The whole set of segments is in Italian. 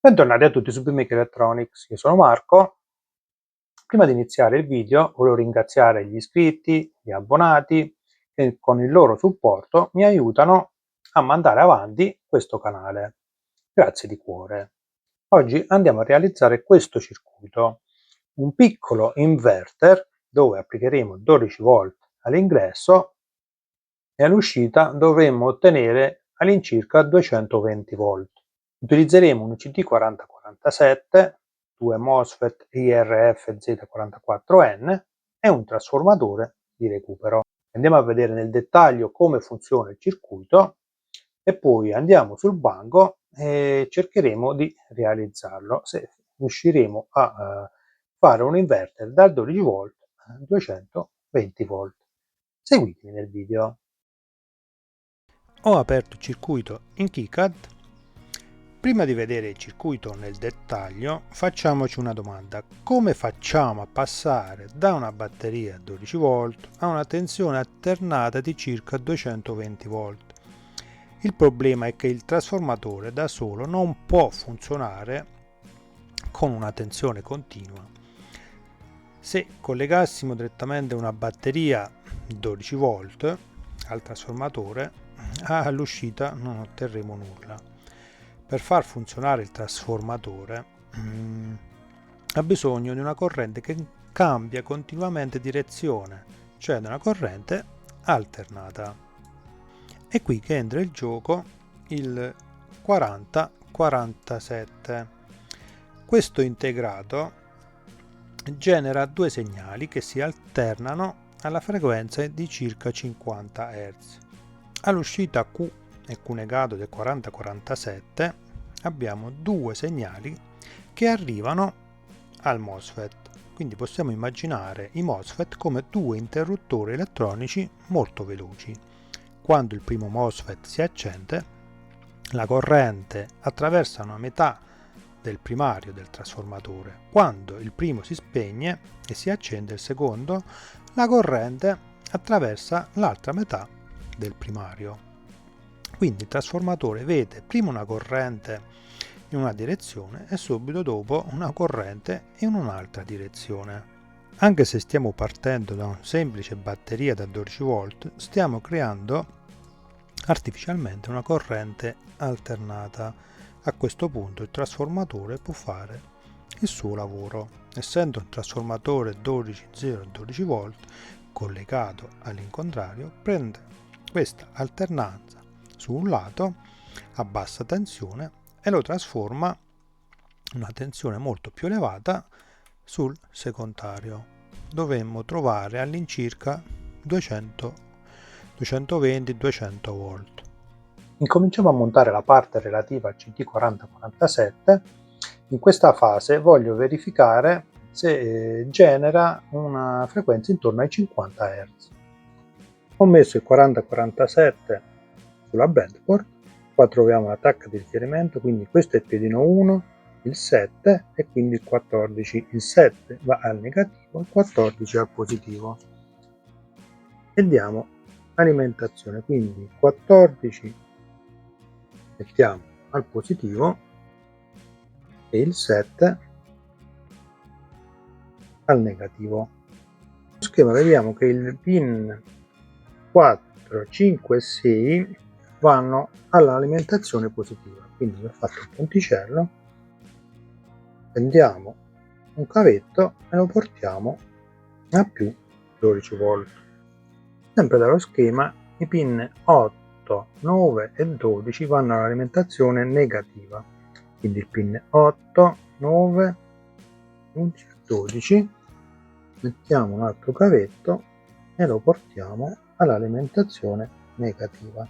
Bentornati a tutti su BMake Electronics, io sono Marco. Prima di iniziare il video volevo ringraziare gli iscritti, gli abbonati che con il loro supporto mi aiutano a mandare avanti questo canale. Grazie di cuore. Oggi andiamo a realizzare questo circuito, un piccolo inverter dove applicheremo 12 volt all'ingresso e all'uscita dovremmo ottenere all'incirca 220 volt. Utilizzeremo un UCT4047, due MOSFET IRF-Z44N e un trasformatore di recupero. Andiamo a vedere nel dettaglio come funziona il circuito e poi andiamo sul banco e cercheremo di realizzarlo, se riusciremo a fare un inverter dal 12 volt a 220 volt. Seguitemi nel video. Ho aperto il circuito in KiCad. Prima di vedere il circuito nel dettaglio, facciamoci una domanda: come facciamo a passare da una batteria a 12 volt a una tensione alternata di circa 220 volt? Il problema è che il trasformatore da solo non può funzionare con una tensione continua. Se collegassimo direttamente una batteria 12 volt al trasformatore, all'uscita non otterremo nulla. Per far funzionare il trasformatore ha bisogno di una corrente che cambia continuamente direzione, cioè di una corrente alternata. È qui che entra in gioco il 4047. Questo integrato genera due segnali che si alternano alla frequenza di circa 50 Hz. All'uscita Q e Q negato del 4047 abbiamo due segnali che arrivano al MOSFET. Quindi possiamo immaginare i MOSFET come due interruttori elettronici molto veloci. Quando il primo MOSFET si accende, la corrente attraversa una metà del primario del trasformatore. Quando il primo si spegne e si accende il secondo, la corrente attraversa l'altra metà del primario. Quindi il trasformatore vede prima una corrente in una direzione e subito dopo una corrente in un'altra direzione. Anche se stiamo partendo da una semplice batteria da 12 volt, stiamo creando artificialmente una corrente alternata. A questo punto il trasformatore può fare il suo lavoro. Essendo un trasformatore 12,0 e 12 volt collegato all'incontrario, prende questa alternanza su un lato a bassa tensione e lo trasforma in una tensione molto più elevata sul secondario. Dovremmo trovare all'incirca 220-200 volt. Incominciamo a montare la parte relativa al CT4047. In questa fase voglio verificare se genera una frequenza intorno ai 50 Hz. Ho messo il 4047 sulla breadboard, qua troviamo l'attacco di riferimento, quindi questo è il piedino 1, il 7 e quindi il 14. Il 7 va al negativo, il 14 al positivo. E diamo alimentazione, quindi il 14 mettiamo al positivo e il 7 al negativo. Nello schema vediamo che il pin 4, 5 e 6 vanno all'alimentazione positiva, quindi ho fatto il ponticello, prendiamo un cavetto e lo portiamo a più 12 volt. Sempre dallo schema i pin 8, 9 e 12 vanno all'alimentazione negativa, quindi il pin 8, 9, 11 e 12 mettiamo un altro cavetto e lo portiamo all'alimentazione negativa.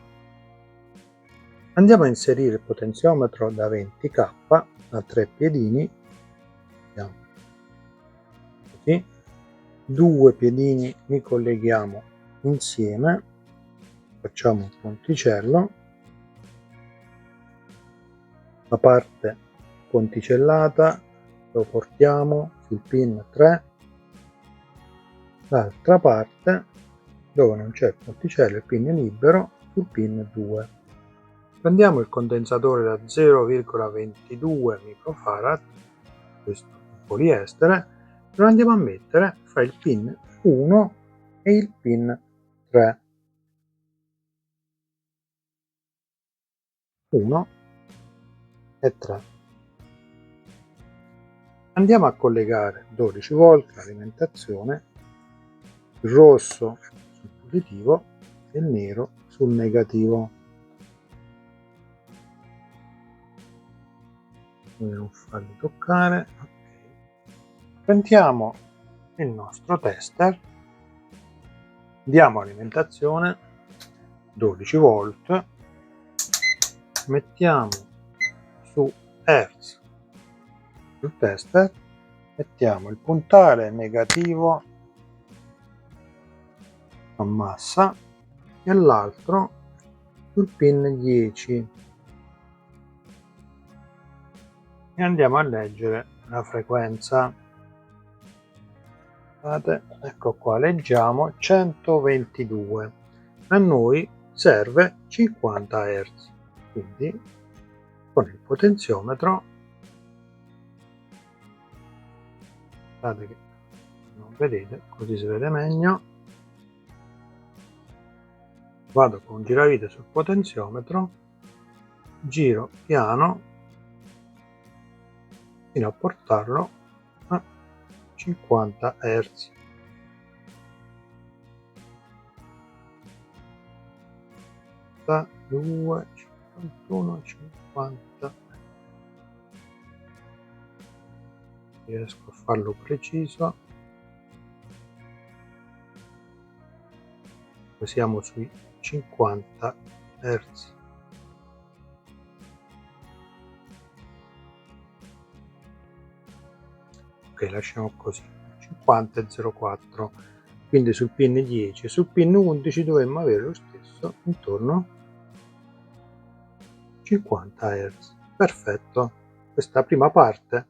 Andiamo a inserire il potenziometro da 20k a 3 piedini, così, due piedini li colleghiamo insieme, facciamo un ponticello, la parte ponticellata lo portiamo sul pin 3, l'altra parte dove non c'è il ponticello, il pin libero, sul pin 2. Prendiamo il condensatore da 0,22 microfarad, questo poliestere, lo andiamo a mettere fra il pin 1 e il pin 3. 1 e 3. Andiamo a collegare 12 volt l'alimentazione, il rosso sul positivo e il nero sul negativo. Non farli toccare. Prendiamo il nostro tester, diamo alimentazione 12 volt, mettiamo su Hertz sul tester, mettiamo il puntale negativo a massa e l'altro sul pin 10 e andiamo a leggere la frequenza. Ecco qua, leggiamo 122. A noi serve 50 Hz, quindi con il potenziometro, guardate che non vedete, così si vede meglio, vado con giravite sul potenziometro, giro piano fino a portarlo a 50 Hz. Da 2, 51, 50. Riesco a farlo preciso. Siamo sui 50 Hz. Ok, lasciamo così, 50 e 0,4. Quindi sul pin 10 e sul pin 11 dovremmo avere lo stesso, intorno 50 Hz. Perfetto, questa prima parte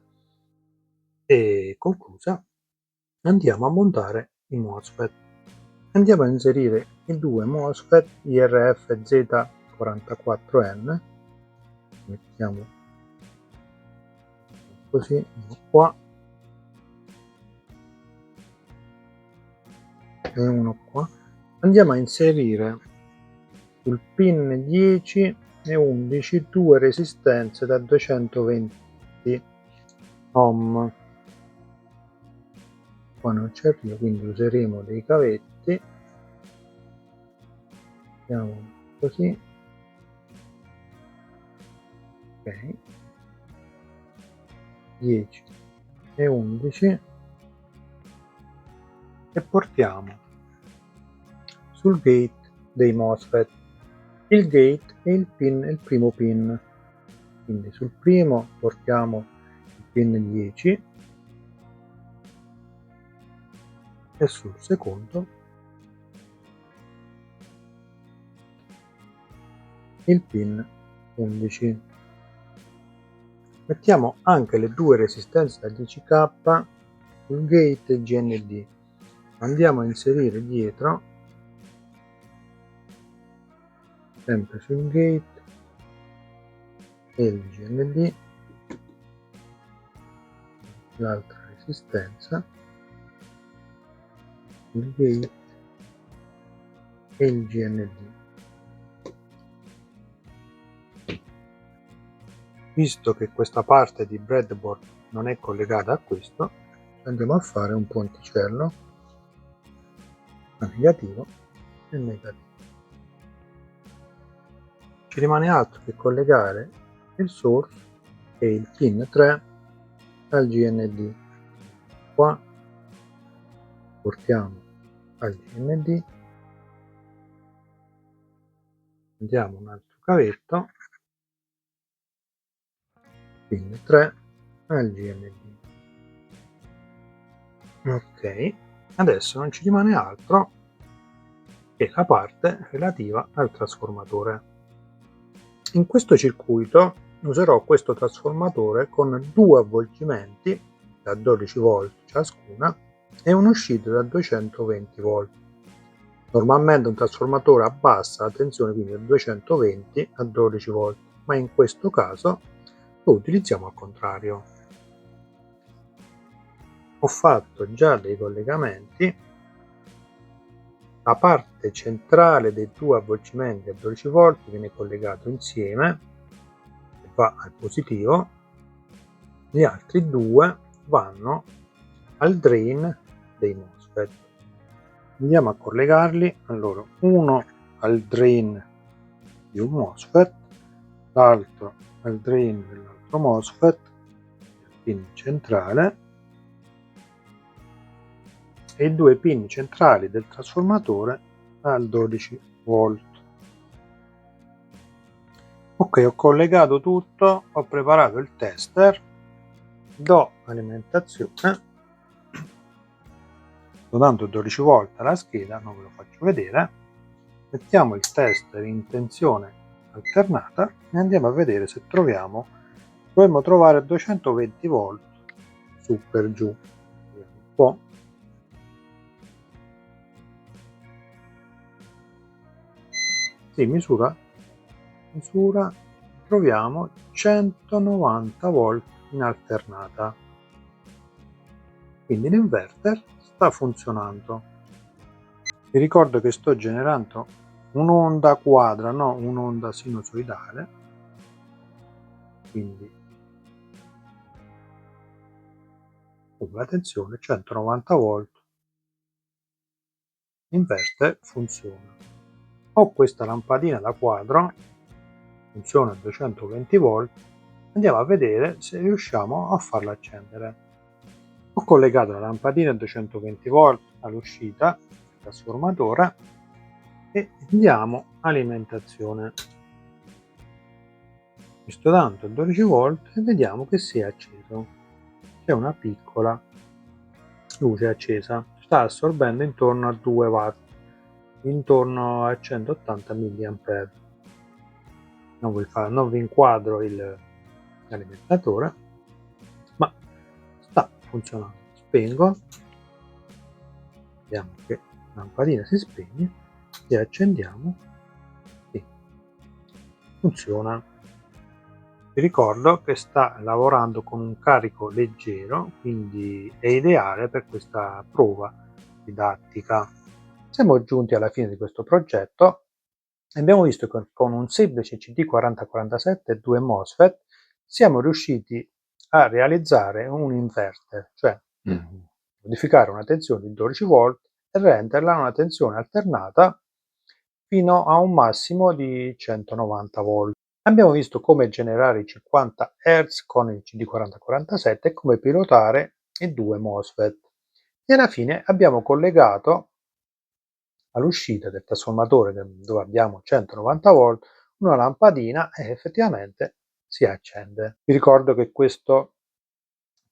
è conclusa. Andiamo a montare i MOSFET. Andiamo a inserire i due MOSFET IRF-Z44N, mettiamo così, uno qua e uno qua. Andiamo a inserire sul pin 10 e 11 due resistenze da 220 ohm. Qua non ci arriva, quindi useremo dei cavetti, mettiamo così, ok, 10 e 11 e portiamo sul gate dei MOSFET. Il gate è il primo pin, quindi sul primo portiamo il pin 10 e sul secondo il pin 11. Mettiamo anche le due resistenze da 10K sul gate GND. Andiamo a inserire dietro, sempre sul gate, e il GND, l'altra resistenza, il gate e il GND. Visto che questa parte di breadboard non è collegata a questo, andiamo a fare un ponticello a negativo e negativo. Ci rimane altro che collegare il source e il pin 3 al GND. Qua portiamo al GND, andiamo un altro cavetto, pin 3 al GND. Ok, adesso non ci rimane altro che la parte relativa al trasformatore. In questo circuito userò questo trasformatore con due avvolgimenti da 12 volt ciascuna e un'uscita da 220 volt. Normalmente un trasformatore abbassa la tensione quindi da 220 a 12 volt, ma in questo caso lo utilizziamo al contrario. Ho fatto già dei collegamenti. La parte centrale dei due avvolgimenti a 12 volt viene collegato insieme e va al positivo, gli altri due vanno al drain dei MOSFET. Andiamo a collegarli. Allora, uno al drain di un MOSFET, l'altro al drain dell'altro MOSFET, il pin centrale, e i due pin centrali del trasformatore al 12 volt. Ok, ho collegato tutto, ho preparato il tester, do alimentazione, do tanto 12 volt alla scheda, non ve lo faccio vedere, mettiamo il tester in tensione alternata e andiamo a vedere se dovremmo trovare 220 volt su per giù. Vediamo un po'. Sì, misura, troviamo 190 volt in alternata. Quindi l'inverter sta funzionando. Vi ricordo che sto generando un'onda quadra, no un'onda sinusoidale, quindi la tensione 190 volt, l'inverter funziona. Ho questa lampadina da quadro, funziona a 220 volt, andiamo a vedere se riusciamo a farla accendere. Ho collegato la lampadina a 220 volt all'uscita del trasformatore e diamo alimentazione. Mi sto dando il 12 volt e vediamo che si è acceso. C'è una piccola luce accesa, sta assorbendo intorno a 2 watt, intorno a 180 mA. Non vi inquadro l'alimentatore, ma sta funzionando. Spengo, vediamo che la lampadina si spegne e accendiamo. Sì, funziona. Vi ricordo che sta lavorando con un carico leggero, quindi è ideale per questa prova didattica. Siamo giunti alla fine di questo progetto e abbiamo visto che con un semplice CD4047 e due MOSFET siamo riusciti a realizzare un inverter, cioè modificare una tensione di 12 volt e renderla una tensione alternata fino a un massimo di 190 volt. Abbiamo visto come generare i 50 Hz con il CD4047 e come pilotare i due MOSFET. E alla fine abbiamo collegato all'uscita del trasformatore dove abbiamo 190 volt una lampadina e effettivamente si accende. Vi ricordo che questo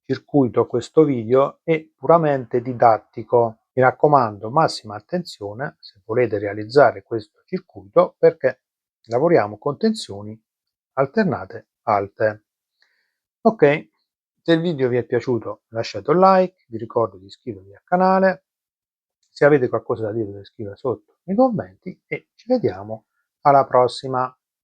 circuito, questo video è puramente didattico. Mi raccomando, massima attenzione se volete realizzare questo circuito perché lavoriamo con tensioni alternate alte. Ok, se il video vi è piaciuto lasciate un like, vi ricordo di iscrivervi al canale, se avete qualcosa da dire potete scrivere sotto nei commenti e ci vediamo alla prossima.